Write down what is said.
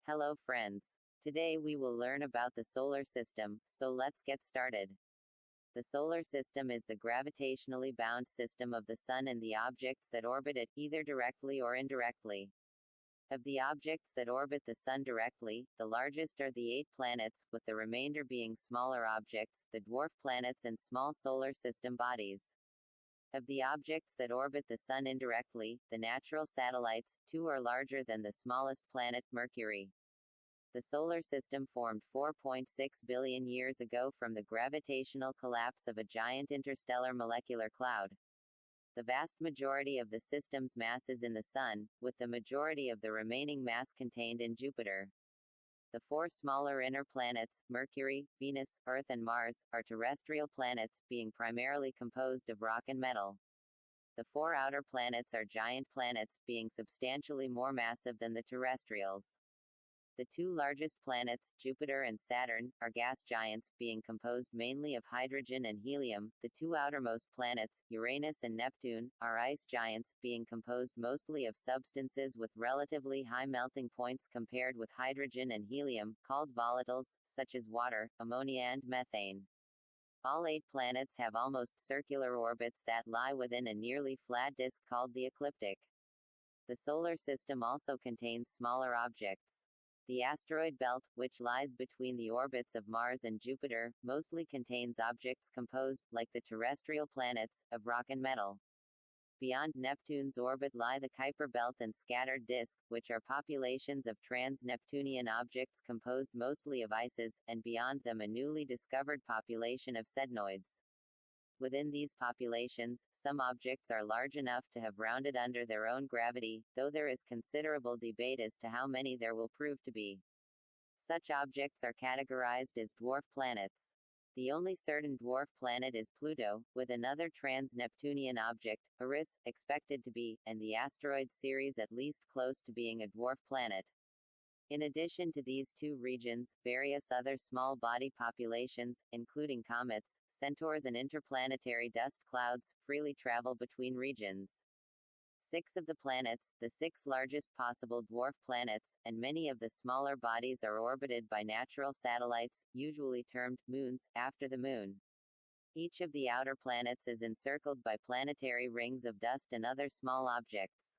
Hello friends. Today we will learn about the solar system, so let's get started. The solar system is the gravitationally bound system of the Sun and the objects that orbit it, either directly or indirectly. Of the objects that orbit the Sun directly, the largest are the 8 planets, with the remainder being smaller objects, the dwarf planets and small solar system bodies. Of the objects that orbit the Sun indirectly, the natural satellites, 2 are larger than the smallest planet, Mercury. The solar system formed 4.6 billion years ago from the gravitational collapse of a giant interstellar molecular cloud. The vast majority of the system's mass is in the Sun, with the majority of the remaining mass contained in Jupiter. The 4 smaller inner planets, Mercury, Venus, Earth and Mars, are terrestrial planets, being primarily composed of rock and metal. The 4 outer planets are giant planets, being substantially more massive than the terrestrials. The 2 largest planets, Jupiter and Saturn, are gas giants, being composed mainly of hydrogen and helium. The 2 outermost planets, Uranus and Neptune, are ice giants, being composed mostly of substances with relatively high melting points compared with hydrogen and helium, called volatiles, such as water, ammonia and methane. All 8 planets have almost circular orbits that lie within a nearly flat disk called the ecliptic. The solar system also contains smaller objects. The asteroid belt, which lies between the orbits of Mars and Jupiter, mostly contains objects composed, like the terrestrial planets, of rock and metal. Beyond Neptune's orbit lie the Kuiper belt and scattered disk, which are populations of trans-Neptunian objects composed mostly of ices, and beyond them a newly discovered population of sednoids. Within these populations, some objects are large enough to have rounded under their own gravity, though there is considerable debate as to how many there will prove to be. Such objects are categorized as dwarf planets. The only certain dwarf planet is Pluto, with another trans-Neptunian object, Eris, expected to be, and the asteroid Ceres at least close to being a dwarf planet. In addition to these 2 regions, various other small body populations, including comets, centaurs and interplanetary dust clouds, freely travel between regions. 6 of the planets, the 6 largest possible dwarf planets, and many of the smaller bodies are orbited by natural satellites, usually termed moons, after the Moon. Each of the outer planets is encircled by planetary rings of dust and other small objects.